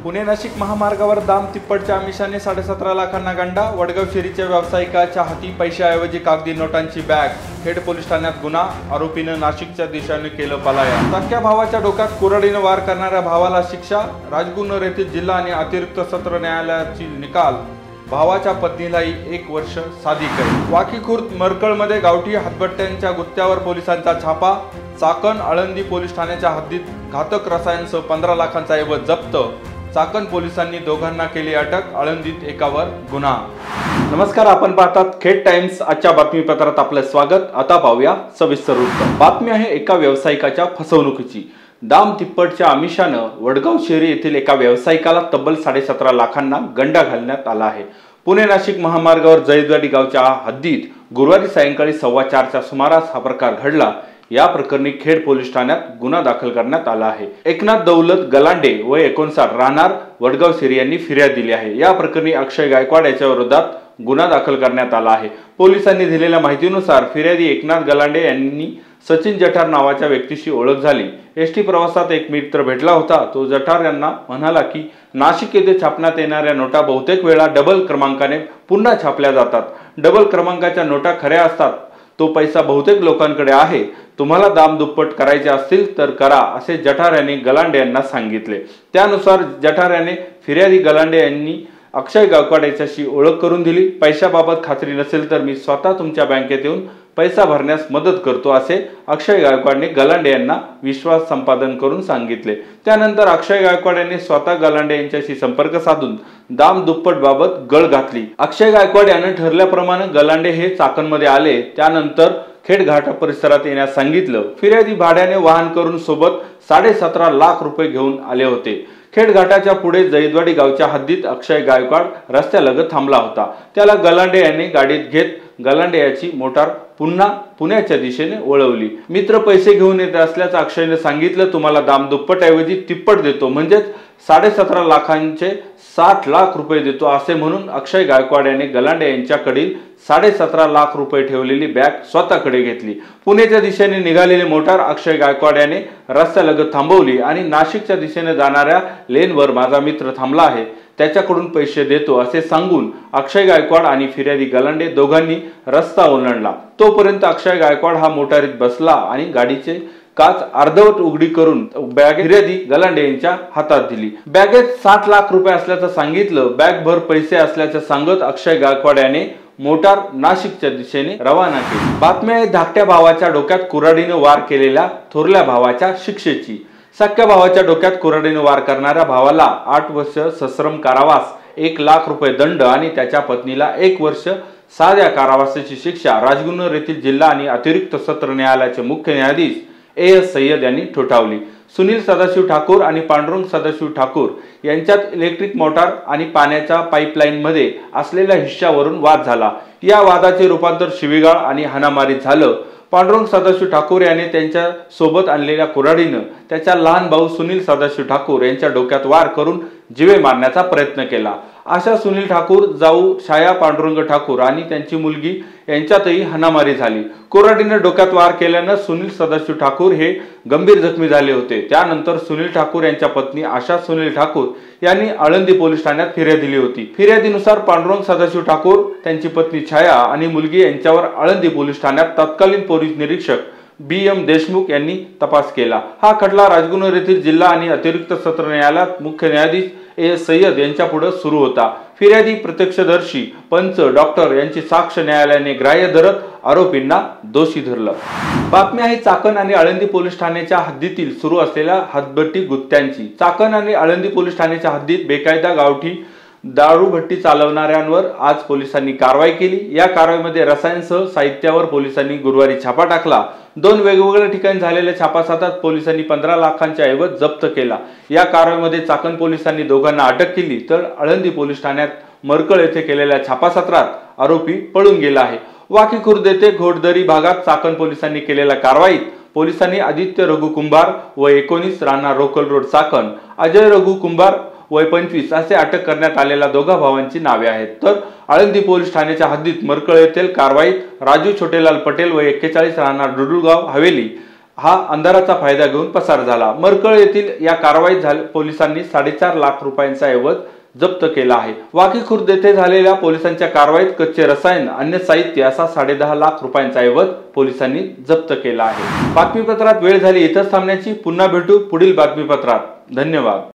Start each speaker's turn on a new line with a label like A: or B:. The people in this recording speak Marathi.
A: पुणे नाशिक महामार्गावर दाम तिप्पटच्या आमिषाने 17.5 लाखांना गंडा। वडगाव शेरीच्या व्यावसायिकाच्या हाती पैशाऐवजी कागदी नोटांची बॅग। खेड पोलीस ठाण्यात गुन्हा। आरोपीनं नाशिकच्या दिशेने केलं पलायन। सख्या भावाच्या डोक्यात कुऱ्हाडीनं वार करणाऱ्या भावाला शिक्षा। राजगुन्नर येथील जिल्हा आणि अतिरिक्त सत्र न्यायालयाची निकाल। भावाच्या पत्नीलाही 1 वर्ष साधी कैद। वाकी खुर्द मरकळमध्ये गावठी हातभट्ट्यांच्या गुत्त्यावर पोलिसांचा छापा। चाकण आळंदी पोलीस ठाण्याच्या हद्दीत घातक रसायनासह 15 लाखांचा ऐवज जप्त। चाकण पोलिसांनी दोघांना केली अटक। आळंदीत एकावर गुन्हा। नमस्कार, आपण पाहतात खेड टाइम्स। आजच्या बातमीपत्रात आपलं स्वागत। आता पाहूया सविस्तर वृत्त। बातमी आहे एका व्यावसायिकाच्या फसवणुकीची। दाम तिप्पटच्या आमिषानं वडगाव शेरी येथील एका व्यावसायिकाला तब्बल 17.5 लाखांना गंडा घालण्यात आला आहे। पुणे नाशिक महामार्गावर जैदवाडी गावच्या हद्दीत गुरुवारी सायंकाळी 4:15च्या सुमारास हा प्रकार घडला। या प्रकरणी खेड पोलीस ठाण्यात गुन्हा दाखल करण्यात आला आहे। एकनाथ दौलत गलांडे वय 59 राहणार वडगाव शेरी यांनी फिर्याद दिली आहे। या प्रकरणी अक्षय गायकवाड याच्या विरोधात गुन्हा दाखल करण्यात आला आहे। पोलिसांनी दिलेल्या माहितीनुसार फिर्यादी एकनाथ गलांडे यांनी सचिन जठार नावाच्या व्यक्तीशी ओळख झाली। एसटी प्रवासात एक मित्र भेटला होता। तो जठार यांना म्हणाला की नाशिक येथे छापण्यात येणाऱ्या नोटा बहुतेक वेळा डबल क्रमांकाने पुन्हा छापल्या जातात। डबल क्रमांकाच्या नोटा खऱ्या असतात। तो पैसा बहुतेक लोकांकडे आहे। तुम्हाला दाम दुप्पट करायचे असतील तर करा, असे जठार यांनी गलांडे यांना सांगितले। त्यानुसार जठार याने फिर्यादी गलांडे यांनी अक्षय गायकवाड याच्याशी ओळख करून दिली। पैशाबाबत खात्री नसेल तर मी स्वतः तुमच्या बँकेत येऊन पैसा भरण्यास मदत करतो, असे अक्षय गायकवाडने गलांडे यांना विश्वास संपादन करून सांगितले। त्यानंतर अक्षय गायकवाड यांनी स्वतः गलांडे यांच्याशी संपर्क साधून दाम दुप्पट बाबत गळ घातली। अक्षय गायकवाड यांनी ठरल्याप्रमाणे गलांडे हे चाकणमध्ये आले। त्यानंतर खेड घाटा परिसरात येण्यास सांगितलं। फिर्यादी भाड्याने वाहन करून सोबत 17.5 लाख रुपये घेऊन आले होते। खेड घाटाच्या पुढे जैदवाडी गावच्या हद्दीत अक्षय गायकवाड रस्त्यालगत थांबला होता। त्याला गलांडे यांनी गाडीत घेत गलांडे याची मोटार पुन्हा पुण्याच्या दिशेने वळवली। मित्र पैसे घेऊन येत असल्याचं अक्षयने सांगितलं। तुम्हाला दाम दुप्पट ऐवजी तिप्पट देतो, म्हणजेच 17.5 लाखांचे 60 लाख रुपये देतो, असे म्हणून अक्षय गायकवाड यांनी गलांडे यांच्याकडील 17.5 लाख रुपये ठेवलेली बॅग स्वतःकडे घेतली। पुण्याच्या दिशेने निघालेली मोटार अक्षय गायकवाड याने रस्त्यालगत थांबवली आणि नाशिकच्या दिशेने जाणाऱ्या लेनवर माझा मित्र थांबला आहे, त्याच्याकडून पैसे देतो, असे सांगून अक्षय गायकवाड आणि फिर्यादी गलांडे दोघांनी रस्ता ओलांडला। तोपर्यंत अक्षय गायकवाड हा मोटारीत बसला आणि गाडीचे काच अर्धवट उघडी करून बॅग फिर्यादी गलांडे यांच्या हातात दिली। बॅगेत 60 लाख रुपये असल्याचं सांगितलं। बॅग भर पैसे असल्याचं सांगत अक्षय गायकवाड याने मोटार नाशिकच्या दिशेने रवाना केली। बातमी आहे धाकट्या भावाच्या डोक्यात कुऱ्हाडीने वार केलेल्या थोरल्या भावाच्या शिक्षेची। सख्या भावाच्या डोक्यात कुऱ्हाडीने वार करणाऱ्या भावाला 8 वर्ष सश्रम कारावास, 1 लाख रुपये दंड आणि त्याच्या पत्नीला 1 वर्ष साध्या कारावासाची शिक्षा राजगुन्नर येथील जिल्हा आणि अतिरिक्त सत्र न्यायालयाचे मुख्य न्यायाधीश AS सय्यद यांनी ठोठावली। सुनील सदाशिव ठाकूर आणि पांडुरंग सदाशिव ठाकूर यांच्यात इलेक्ट्रिक मोटार आणि पाण्याच्या पाईपलाईन मध्ये असलेल्या हिश्श्यावरून वाद झाला। या वादाचे रूपांतर शिवीगाळ आणि हाणामारीत झालं। पांडुरंग सदाशिव ठाकूर याने त्यांच्या सोबत आणलेल्या कुऱ्हाडीनं त्याचा लहान भाऊ सुनील सदाशिव ठाकूर यांच्या डोक्यात वार करून जीवे मारण्याचा प्रयत्न केला। अशा सुनील ठाकूर, जाऊ छाया पांडुरंग ठाकूर आणि त्यांची मुलगी यांच्यातही हाणामारी झाली। कुऱ्हाडीने डोक्यात वार केल्यानं सुनील सदाशिव ठाकूर हे गंभीर जखमी झाले होते। त्यानंतर सुनील ठाकूर यांच्या पत्नी आशा सुनील ठाकूर यांनी आळंदी पोलीस ठाण्यात फिर्याद दिली होती। फिर्यादीनुसार पांडुरंग सदाशिव ठाकूर, त्यांची पत्नी छाया आणि मुलगी यांच्यावर आळंदी पोलीस ठाण्यात तत्कालीन पोलीस निरीक्षक BM देशमुख यांनी तपास केला। हा खटला राजगुन्नर येथील जिल्हा आणि अतिरिक्त सत्र न्यायालयात मुख्य न्यायाधीश AS सय्यद यांच्या पुढे सुरू होता। फिर्यादी, प्रत्यक्षदर्शी, पंच, डॉक्टर यांची साक्ष न्यायालयाने ग्राह्य धरत आरोपींना दोषी धरलं। बातमी आहे चाकण आणि आळंदी पोलीस ठाण्याच्या हद्दीतील सुरू असलेल्या हातभट्टी गुत्त्यांची। चाकण आणि आळंदी पोलीस ठाण्याच्या हद्दीत बेकायदा गावठी दारूभट्टी चालवणाऱ्यांवर आज पोलिसांनी कारवाई केली। या कारवाईमध्ये रसायनसह साहित्यावर पोलिसांनी गुरुवारी छापा टाकला। 2 वेगवेगळ्या ठिकाणी झालेल्या छापासातात पोलिसांनी 15 लाखांचा ऐवज जप्त केला। या कारवाईमध्ये चाकण पोलिसांनी दोघांना अटक केली, तर आळंदी पोलीस ठाण्यात मरकळ येथे केलेल्या छापासत्रात आरोपी पळून गेला आहे। वाकी खुर्द येथे घोडदरी भागात चाकण पोलिसांनी केलेल्या कारवाईत पोलिसांनी आदित्य रघु कुंभार वय 19 राहणार रोकल रोड चाकण, अजय रघु कुंभार वय 25 असे अटक करण्यात आलेल्या दोघा भावांची नावे आहेत। तर आळंदी पोलीस ठाण्याच्या हद्दीत मरकळ येथील कारवाईत राजू छोटेलाल पटेल वय 41 राहणार डुडुळगाव हवेली, हा अंधाराचा फायदा घेऊन पसार झाला। मरकळ येथील या कारवाईत पोलिसांनी 4.5 लाख रुपयांचा ऐवज जप्त केला आहे। वाकी खुर्द येथे झालेल्या पोलिसांच्या कारवाईत कच्चे रसायन, अन्य साहित्य असा 10.5 लाख रुपयांचा ऐवज पोलिसांनी जप्त केला आहे। बातमीपत्रात वेळ झाली इथंच थांबण्याची। पुन्हा भेटू पुढील बातमीपत्रात। धन्यवाद।